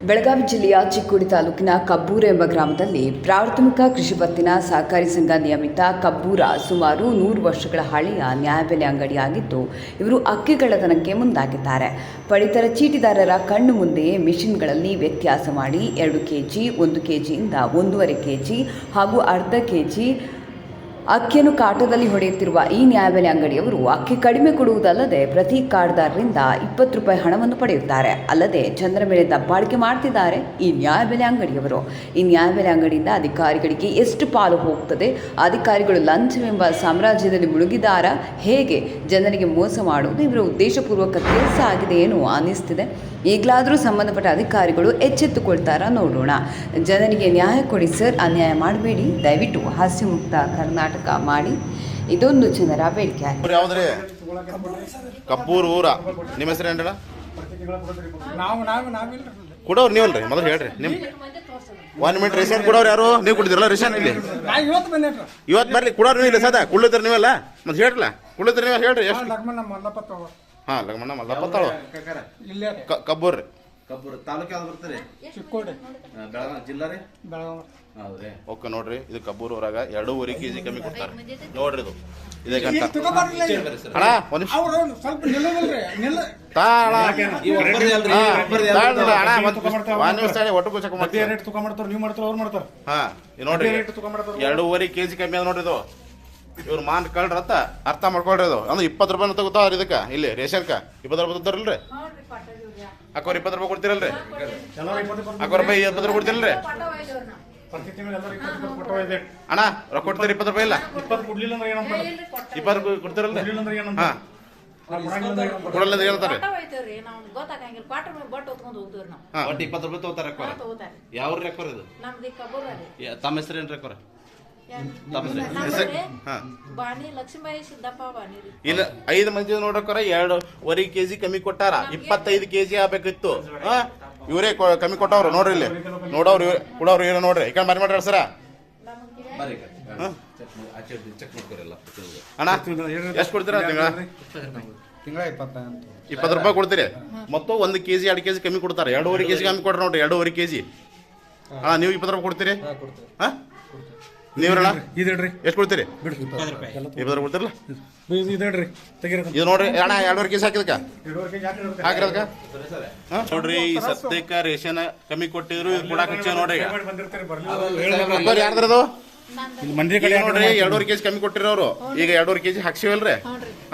ಬೆಳಗಾವಿ ಜಿಲ್ಲೆಯ ಚಿಕ್ಕೋಡಿ ತಾಲೂಕಿನ ಕಬ್ಬೂರ ಎಂಬ ಗ್ರಾಮದಲ್ಲಿ ಪ್ರಾಥಮಿಕ ಕೃಷಿ ಪತ್ತಿನ ಸಹಕಾರಿ ಸಂಘ ನಿಯಮಿತ ಕಬ್ಬೂರ ಸುಮಾರು 100 ವರ್ಷಗಳ ಹಳೆಯ ನ್ಯಾಯಬೆಲೆ ಅಂಗಡಿಯಾಗಿದ್ದು, ಇವರು ಅಕ್ಕಿ ಕಳ್ಳತನಕ್ಕೆ ಮುಂದಾಗಿದ್ದಾರೆ. ಪಡಿತರ ಚೀಟಿದಾರರ ಕಣ್ಣು ಮುಂದೆಯೇ ಮಿಷನ್ಗಳಲ್ಲಿ ವ್ಯತ್ಯಾಸ ಮಾಡಿ 2 ಕೆಜಿ, 1 ಕೆಜಿಯಿಂದ 1.5 ಕೆಜಿ ಹಾಗೂ ಅರ್ಧ ಕೆಜಿ ಅಕ್ಕಿಯನ್ನು ಕಾಟದಲ್ಲಿ ಹೊಡೆಯುತ್ತಿರುವ ಈ ನ್ಯಾಯಬೆಲೆ ಅಂಗಡಿಯವರು ಅಕ್ಕಿ ಕಡಿಮೆ ಕೊಡುವುದಲ್ಲದೆ ಪ್ರತಿ ಕಾರ್ಡ್ದಾರರಿಂದ 20 ರೂಪಾಯಿ ಹಣವನ್ನು ಪಡೆಯುತ್ತಾರೆ. ಅಲ್ಲದೆ ಜನರ ಮೇಲೆ ದಬ್ಬಾಳಿಕೆ ಮಾಡ್ತಿದ್ದಾರೆ ಈ ನ್ಯಾಯಬೆಲೆ ಅಂಗಡಿಯವರು. ಈ ನ್ಯಾಯಬೆಲೆ ಅಂಗಡಿಯಿಂದ ಅಧಿಕಾರಿಗಳಿಗೆ ಎಷ್ಟು ಪಾಲು ಹೋಗ್ತದೆ? ಅಧಿಕಾರಿಗಳು ಲಂಚವೆಂಬ ಸಾಮ್ರಾಜ್ಯದಲ್ಲಿ ಮುಳುಗಿದಾರ? ಹೇಗೆ ಜನರಿಗೆ ಮೋಸ ಮಾಡುವುದು ಇವರ ಉದ್ದೇಶಪೂರ್ವಕ ಕೆಲಸ ಆಗಿದೆ ಏನು ಅನ್ನಿಸ್ತಿದೆ. ಈಗಲಾದರೂ ಸಂಬಂಧಪಟ್ಟ ಅಧಿಕಾರಿಗಳು ಎಚ್ಚೆತ್ತುಕೊಳ್ತಾರ ನೋಡೋಣ. ಜನರಿಗೆ ನ್ಯಾಯ ಕೊಡಿ ಸರ್, ಅನ್ಯಾಯ ಮಾಡಬೇಡಿ. ದಯವಿಟ್ಟು ಹಾಸ್ಯ ಮುಕ್ತ ಕರ್ನಾಟಕ ಮಾಡಿ. ಇದೊಂದು ಜನರ ಬೇಡಿಕೆ. ಯಾವ್ದ್ರಿ? ಕಬ್ಬೂರ್ ಊರ. ನಿಮ್ಮ ಹೆಸರು ಏನ್ರ? ಕೊಡೋರು ನೀವಲ್ರಿ? ಮೊದಲು ಹೇಳ್ರಿ. ನಿಮ್ 1 ಮಿನಿಟ್ ರೇಷನ್ ಕೊಡೋರು ಯಾರು? ನೀವು ಕುಡಿದಿರಲ್ಲ ರೇಷನ್? ಇಲ್ಲಿ ಇವತ್ತು ಬರ್ಲಿ ಕೊಡೋರು ನೀವು ಇಲ್ಲ ಸದ ಕುಳ್ಳತ್ರಿ ನೀವಲ್ಲ? ಮತ್ತೆ ಹೇಳ್ರಲ್ಲ ಕುಳ್ಳತ್ರಿ ನೀವು ಹೇಳ್ರಿ. ಎಷ್ಟು? ಹಾಂ, ಲಗ್ಮಣ್ಣ ಮಲ್ಲಪ್ಪ ತಾಳು ಕಬ್ಬೂರ್ ರೀ. ಕಬ್ಬೂರ್ ತಾಲೂಕು ಯಾವ್ದು ಬರ್ತಾರೆ? ಚಿಕ್ಕೋಡಿ. ಬೆಳಗಾವಿ ಜಿಲ್ಲಾ ರೀ? ಬೆಳಗಾವಿ. ಹೌದ್ರಿ. ಓಕೆ ನೋಡ್ರಿ, ಇದು ಕಬ್ಬೂರ್ ಊರಾಗ 2.5 ಕೆಜಿ ಕಮ್ಮಿ ಕೊಡ್ತಾರೆ ನೋಡ್ರಿ. ಇದು ಇದೇ ಗಂಟ ಅಣ್ಣ ಒಂದು ಒಟ್ಟು ಚೆಕ್ ಮಾಡ್ತಾರೆ. ಹಾ ನೋಡ್ರಿ, 2.5 ಕೆಜಿ ಕಮ್ಮಿ ಅದ ನೋಡ್ರಿ. ಇದು ಇವ್ರು ಮಾನ್ ಕಳ್ರತ್ತ ಅರ್ಥ ಮಾಡ್ಕೊಳ್ರಿ. ಅದು ಅಂದ್ರೆ 20 ರೂಪಾಯಿ ತಗೋತಾವ್ರಿ ಇದಕ್ಕೆ. ಇಲ್ಲಿ ರೇಷನ್ಕ 20 ರೂಪಾಯಿ ತಗೋತಾರಲ್ರಿ. ಅಕ್ಕೋರ್ 20 ರೂಪಾಯಿ ಕೊಡ್ತಿರಲ್ರಿ? ಅಕ್ಕೋರ್ ರೂಪಾಯಿ 20 ರೂಪಾಯಿ ಕೊಡ್ತಿರಲ್ರಿ? ಅಣ್ಣ ರೊಕ್ಕ ಕೊಡ್ತೀರಿ 20 ರೂಪಾಯಿ? ಇಲ್ಲ 20 ಕೊಡ್ತಿರಲ್ರಿ? ಹಾ ಕೊಡಲ್ಲ ಹೇಳ್ತಾರೆ. ಒಟ್ಟು 20 ರೂಪಾಯಿ ತಗೋತಾರ ಅಕ್ಕೋರ. ಯಾವ್ರಿ ಅಕ್ಕೋರ್ ಇದು? ತಮ್ಮ ಹೆಸರು ಏನ್ರಿ ಅಕ್ಕೋರ? ಇಲ್ಲ 5 ಮಂದಿ ನೋಡಕ್ಕಾರ 2.5 ಕೆಜಿ ಕಮ್ಮಿ ಕೊಟ್ಟಾರ. 25 ಕೆಜಿ ಆಗ್ಬೇಕಿತ್ತು. ಇವರೇ ಕಮ್ಮಿ ಕೊಟ್ಟವ್ರು ನೋಡ್ರಿ. ಇಲ್ಲಿ ನೋಡವ್ರು ಕೊಡವ್ರು ಇವ್ರ ನೋಡ್ರಿ. ಈ ಕಡೆ ಮಾರಿ ಮಾಡ್ರಿ ಸರ. ಅಣ್ಣ ಎಷ್ಟು ಕೊಡ್ತೀರ ತಿಂಗಳ? 20 ರೂಪಾಯಿ ಕೊಡ್ತೀರಿ. ಮತ್ತು 1 ಕೆಜಿ 2 ಕೆಜಿ ಕಮ್ಮಿ ಕೊಡ್ತಾರೆ. 2.5 ಕೆಜಿ ಕಮ್ಮಿ ಕೊಡ್ರಿ ನೋಡ್ರಿ. 2.5 ಕೆಜಿ. ಅಣ್ಣ ನೀವು 20 ರೂಪಾಯಿ ಕೊಡ್ತೀರಿ? ಹಾ ನೀವ್ರಣ್ಣ ಎಷ್ಟು ಕೊಡ್ತೀರಿ? 20 ರೂಪಾಯಿ ಕೊಡ್ತಿರಲ್ಲ? ಇದು ನೋಡ್ರಿ ಅಣ್ಣ 2.5 ಕೆಜಿ ಹಾಕಿದಕ್ಕ ಹಾಕಿರೋದಕ್ಕ ನೋಡ್ರಿ. ಈ ಸದ್ಯಕ್ಕ ರೇಷನ್ ಕಮ್ಮಿ ಕೊಟ್ಟಿದ್ರು ಇದು ಕೂಡ ಹಚ್ಚ ನೋಡ್ರಿ. ಯಾರ್ದ್ರದು ನೋಡ್ರಿ? 2.5 ಕೆಜಿ ಕಮ್ಮಿ ಕೊಟ್ಟಿರೋರು ಈಗ 2.5 ಕೆಜಿ ಹಾಕ್ಸಿವಲ್ರಿ?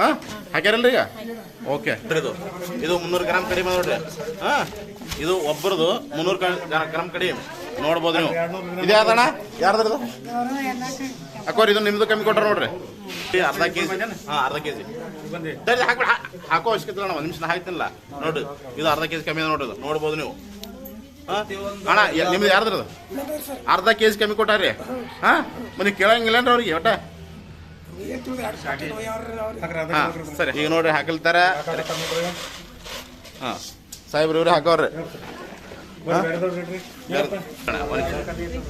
ಹಾ ಹಾಕ್ಯಾರಲ್ರಿ ಈಗ? ಓಕೆ. ಇದು 300 ಗ್ರಾಮ್ ಕಡಿಮೆ ನೋಡ್ರಿ. ಹಾ ಇದು ಒಬ್ಬರದು 300 ಗ್ರಾಮ್ ಕಡಿಮೆ ನೋಡ್ಬೋದು ನೀವು. ಇದೇ ಅದಣ್ಣ ಯಾರ್ದ್ರದು? ಅಕ್ಕೋರಿ ಇದು ನಿಮ್ದು ಕಮ್ಮಿ ಕೊಟ್ರ ನೋಡ್ರಿ. ಅರ್ಧ ಕೆಜಿ. ಹಾ ಅರ್ಧ ಕೆಜಿ ಹಾಕೋ ಅವಶ್ಯಕತೆ ಅಣ್ಣ. 1 ನಿಮಿಷ ಹಾಯ್ತಿಲ್ಲ ನೋಡ್ರಿ. ಇದು ಅರ್ಧ ಕೆಜಿ ಕಮ್ಮಿ ನೋಡ್ರಿ. ನೋಡ್ಬೋದು ನೀವು. ಅಣ್ಣ ನಿಮ್ದು ಯಾರ್ದ್ರದು? ಅರ್ಧ ಕೆಜಿ ಕಮ್ಮಿ ಕೊಟ್ಟಾರಿ. ಹಾ ಮನೆ ಕೇಳಂಗಿಲ್ಲನ್ರಿ ಅವ್ರಿಗೆ ಒಟ್ಟ? ಹಾ ಸರಿ. ಈಗ ನೋಡ್ರಿ ಹಾಕಲ್ತಾರ. ಹಾ ಸಾಹೇಬ್ರ ಇವ್ರಿ ಹಾಕವ್ರಿ.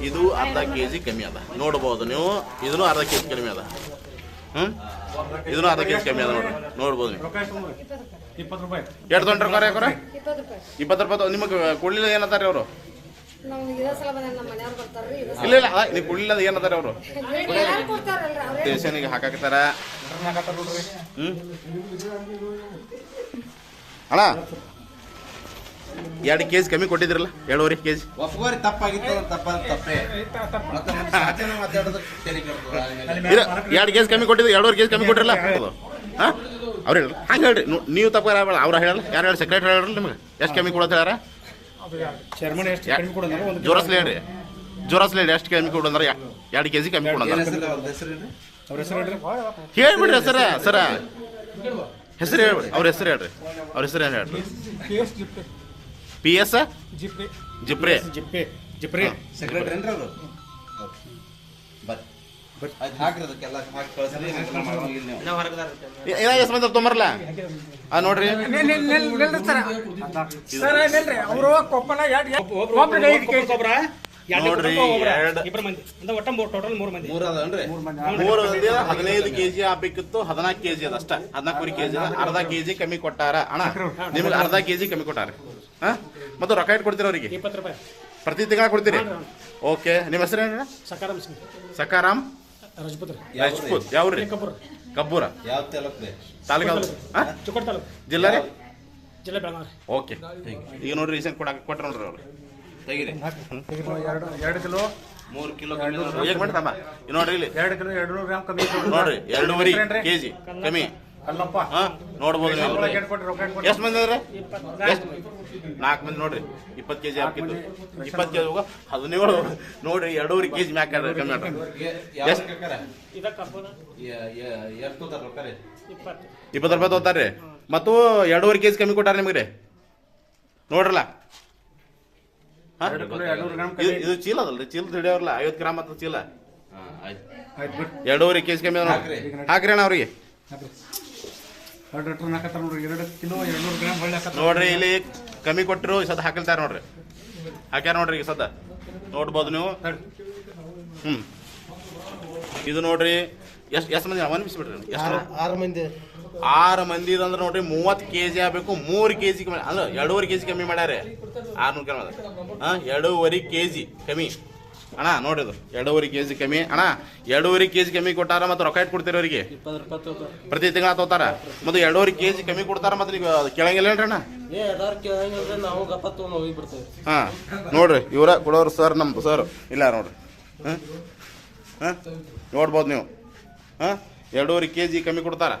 ಇದು ಅರ್ಧ ಕೆಜಿ ಕಮ್ಮಿ ಅದ ನೋಡ್ಬೋದು ನೀವು. ಇದನ್ನು ಅರ್ಧ ಕೆಜಿ ಕಡಿಮೆ ಅದ. ಇದನ್ನು ಅರ್ಧ ಕೆಜಿ ಕಮ್ಮಿ ಅದ ನೋಡ್ರಿ. ನೋಡ್ಬೋದು ನೀವು. ಎಷ್ಟು ತೊಗೊಂಡ್ರೆ ಯಾಕ್ರ? 20 ರೂಪಾಯಿ ನಿಮಗೆ ಕೊಡ್ಲಿಲ್ಲ ಏನಂತಾರೆ ಅವರು? ಇಲ್ಲ ಇಲ್ಲ ನೀವು ಕೊಡ್ಲಿಲ್ಲ ಏನಂತಾರೆ ಅವರು? ಸ್ಟೇಷನ್ಗೆ ಹಾಕಾಕ್ತಾರ. ಅಣ್ಣ 2 ಕೆಜಿ ಕಮ್ಮಿ ಕೊಟ್ಟಿದ್ರಲ್ಲ? 2.5 ಕೆಜಿ ಒಪ್ಪಗೋರಿ ತಪ್ಪಾಗಿತ್ತು. ತಪ್ಪೇ 2 ಕೆಜಿ ಕಮ್ಮಿ ಕೊಟ್ಟಿದ್ರು. 2.5 ಕೆಜಿ ಕಮ್ಮಿ ಕೊಟ್ಟಿರಲ್ಲ? ಹಾಂ ಅವ್ರು ಹೇಳಿ ಹಂಗೆ ಹೇಳ್ರಿ. ನೀವು ತಪ್ಪ ಅವ್ರು ಹೇಳಲ್ಲ. ಯಾರು ಹೇಳಿ? ಸೆಕ್ರೆಟರಿ ಹೇಳ್ರಿ ನಿಮಗೆ ಎಷ್ಟು ಕಮ್ಮಿ ಕೊಡೋದು ಹೇಳ್ಯಾರ? ಜೋರಸ್ಲಿ ಹೇಳ್ರಿ. ಜೋರಸ್ಲಿ ಹೇಳಿ ಎಷ್ಟು ಕಮ್ಮಿ ಕೊಡಂದ್ರೆ? 2 ಕೆಜಿ ಕಮ್ಮಿ ಕೊಡೋಣ ಹೇಳ್ಬಿಡ್ರಿ ಸರ. ಸರ ಹೆಸರು ಹೇಳ್ಬಿಡಿ. ಅವ್ರ ಹೆಸರು ಹೇಳ್ರಿ. ಅವ್ರ ಹೆಸರು ಏನು ಹೇಳ್ರಿ? PS ಜಿಪ್ರೆ ಸೆಕ್ರೆಟರಿ ಏನ್ರಿ ಅವರು? ಎಷ್ಟು ಮಂದಿ ತೊಂಬರಲ್ಲ? ನೋಡ್ರಿ ನೋಡ್ರಿ 15 ಕೆಜಿ ಆಗ್ಬೇಕಿತ್ತು. 14 ಕೆಜಿ ಅದಷ್ಟ. 14 ಕೆಜಿ ಅರ್ಧ ಕೆಜಿ ಕಮ್ಮಿ ಕೊಟ್ಟಾರ. ಅಣ್ಣ ನಿಮ್ಗೆ ಅರ್ಧ ಕೆಜಿ ಕಮ್ಮಿ ಕೊಟ್ಟಾರ. ಹಾಂ ಮತ್ತು ರೊಕ್ಕ ಇಟ್ಟು ಕೊಡ್ತೀರ ಅವರಿಗೆ 20 ರೂಪಾಯಿ ಪ್ರತಿ ತಿಂಗಳ ಕೊಡ್ತೀರಿ? ಓಕೆ. ನಿಮ್ಮ ಹೆಸರು ಏನು? ಸಕಾರಾಮ್ ಸಿಂಗ್ ಸಕಾರಾಮ್ ರಾಜಪುತ್ರ ರಾಜ್ಪೂತ್. ಯಾವ್ರಿ? ಕಬ್ಬೂರ್ ಕಬ್ಬೂರ ಯಾವ ತಾಲೂಕು ರೀ? ತಾಲೂಕು ಯಾವ್ದು? ಹಾಂ ಚುಕ್ಕಟ್ ತಾಲೂಕು ಜಿಲ್ಲಾ ರೀ? ಜಿಲ್ಲೆ ಬೆಳಗಾವಿ. ಓಕೆ. ಈಗ ನೋಡ್ರಿ ರೀಸೆಂಟ್ ಕೊಟ್ಟ ನೋಡ್ರಿ ಅವ್ರು ತೆಗೀರಿ. 2 ಕಿಲೋ 3 ಕಿಲೋ ಹೇಗೆ ಮಾಡಿ ತಮ್ಮ ಇದು ನೋಡ್ರಿ ಇಲ್ಲಿ 2 ಕಿಲೋ 200 ಗ್ರಾಮ್ ಕಮ್ಮಿ ನೋಡ್ರಿ 2.5 kg ಕಮ್ಮಿ. ಅಲ್ಲಪ್ಪ ಹಾಂ ನೋಡ್ಬೋದು ನೀವು. ಎಷ್ಟು ಮಂದಿ ಅದ್ರಿ? 4 ಮಂದಿ ನೋಡ್ರಿ 20 kg ಹಾಕಿದ್ದು 20 kg ಹೋಗ ಅದು ನೀವು ನೋಡ್ರಿ 2.5 kg ಮ್ಯಾಕ್ ಕಮ್ಮಿ ಮಾಡ್ರಿ. ಯಾವ ಕಕ್ಕರ? ಇದಕ್ಕೆ ಕಬ್ಬು ಎಷ್ಟು ತೋತಾರ ರೊಕ್ಕ ರೀ? 20 ರೂಪಾಯಿ ತೊಗೊತಾರ್ರಿ. ಮತ್ತು 2.5 kg ಕಮ್ಮಿ ಕೊಟ್ಟಾರ ನಿಮಗೆ ರೀ ನೋಡ್ರಲ್ಲ. ಹಾಂ ಇದು ಚೀಲ ಅದಲ್ರಿ? ಚೀಲ ಹಿಡಿಯೋರಲ್ಲ 50 ಗ್ರಾಮ್ ಅಂತ ಚೀಲ. ಹಾಂ ಆಯ್ತು. 2.5 kg ಕಮ್ಮಿ ಅದ ನೋಡ್ರಿ. ಹಾಕ್ರಿ ಅಣ್ಣ ಅವ್ರಿಗೆ. 2 ಕಿಲೋ 200 ಗ್ರಾಮ್ ಒಳ್ಳೆ ನೋಡ್ರಿ ಇಲ್ಲಿ ಕಮ್ಮಿ ಕೊಟ್ಟಿರು ಸದ ಹಾಕಲ್ತಾರ ನೋಡ್ರಿ. ಹಾಕ್ಯಾರ ನೋಡ್ರಿ ಈಗ ಸದ ನೋಡ್ಬೋದು ನೀವು. ಇದು ನೋಡ್ರಿ ಎಷ್ಟು ಮಂದಿ ಒಂದು ನಿಮಿಷ ಬಿಡ್ರಿ. ಎಷ್ಟು? 6 ಮಂದಿ ಅಂದ್ರೆ ನೋಡ್ರಿ 30 kg ಆಗಬೇಕು. 3 kg ಕಮ್ಮಿ ಅಂದ್ರೆ 2.5 kg ಕಮ್ಮಿ ಮಾಡ್ಯಾರೆ. 600 ಗ್ರಾಮ್ ಅದ. ಹಾಂ 2.5 kg ಕಮ್ಮಿ ಅಣ್ಣ ನೋಡ್ರಿ. ಅದು 2.5 kg ಕಮ್ಮಿ ಅಣ್ಣ. 2.5 kg ಕಮ್ಮಿ ಕೊಟ್ಟಾರ ಮತ್ತು ರೊಕ್ಕ ಇಟ್ಟು ಕೊಡ್ತೀರಿ ಅವರಿಗೆ? 20 ರೂಪಾಯಿ ತಗೋತಾರ ಪ್ರತಿ ತಿಂಗಳ ತಗೋತಾರ. ಮತ್ತು 2.5 kg ಕಮ್ಮಿ ಕೊಡ್ತಾರ. ಮತ್ತು ಈಗ ಕೇಳಂಗಿಲ್ಲ ಅಣ್ಣ. ನಾವು ಗಪ್ಪ ತೊಗೊಂಡು ಹೋಗಿಬಿಡ್ತೇವೆ. ಹಾಂ ನೋಡ್ರಿ ಇವರ ಕೊಡೋರು ಸರ್ ನಮ್ದು ಸರ್ ಇಲ್ಲ ನೋಡ್ರಿ. ಹಾಂ ಹಾಂ ನೋಡ್ಬೋದು ನೀವು. ಹಾಂ 2.5 kg ಕಮ್ಮಿ ಕೊಡ್ತಾರ.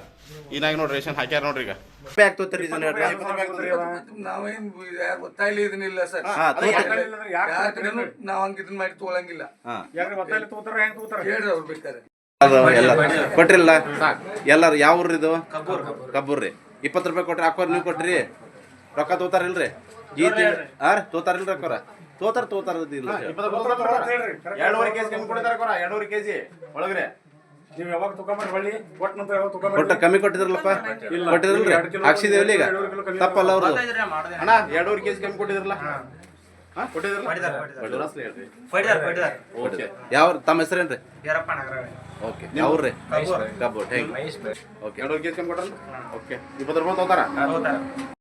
ಈನಾಗ ನೋಡ್ರಿ ರೇಷನ್ ಹಾಕ್ಯಾರ ನೋಡ್ರಿ. ಈಗ ಆಗ್ತೋತೀರಿ ನಾವೇನ್ ಗೊತ್ತಾಗ್ಲಿ ಇದನ್ನಿಲ್ಲ ಸರ್. ನಾವ್ ಹಂಗ ಇದನ್ನ ಮಾಡಿ ತಗೊಳಂಗಿಲ್ಲ. ಹೇಳ್ರಿ ಅವ್ರು ಬೇಕಾರೆ ಕೊಟ್ರಿಲ್ಲ ಎಲ್ಲಾರು ಯಾವ ಊರ್ರಿ ಇದು? ಕಬ್ಬೂರ್ ರೀ. 20 ರೂಪಾಯಿ ಕೊಟ್ರಿ ಹಾಕೋರ್ ನೀವು ಕೊಟ್ರಿ ರೊಕ್ಕ ತೋತಾರಿಲ್ರಿ? ತೋತಾರಿಲ್ರಿ ಅಕ್ಕೋರ? ತೋತಾರ 2.5 kg ಕಮ್ಮಿ ಕೊಡ್ತಾರ 2.5 kg ಒಳಗ್ರೆ. ನೀವು ಯಾವಾಗ ತಗೊಂಡ್ರಿ ಹೊಳ್ಳಿ ಕೊಟ್ಟ ನಂತರ ಯಾವಾಗ ತಗೊಂಡ್ರಿ? ಕೊಟ್ಟ ಕಮ್ಮಿ ಕೊಟ್ಟಿದ್ರಲ್ಲಪ್ಪ? ಕೊಟ್ಟಿದ್ರಲ್ರಿ? ಹಾಕ್ಸಿದೇವಲ್ಲ ಈಗ ತಪ್ಪಲ್ಲ ಅವ್ರದ್ದು. ಅಣ್ಣ 2.5 kg ಕಮ್ಮಿ ಕೊಟ್ಟಿದ್ರಲ್ಲ? ಹಾಂ ಕೊಟ್ಟಿದ್ರಲ್ಲ? ಓಕೆ. ಯಾವ ತಮ್ಮ ಹೆಸರೇನ್ರಿ? ಯರಪ್ಪ ನಗರ. ಓಕೆ. ಯಾವ್ರಿ? Kabbur. Thank you. Okay. 2.5 kg ಕಮ್ಮಿ ಕೊಟ್ರಲ್ಲ? ಓಕೆ. 20 ರೂಪಾಯಿ ತಗೋತಾರ.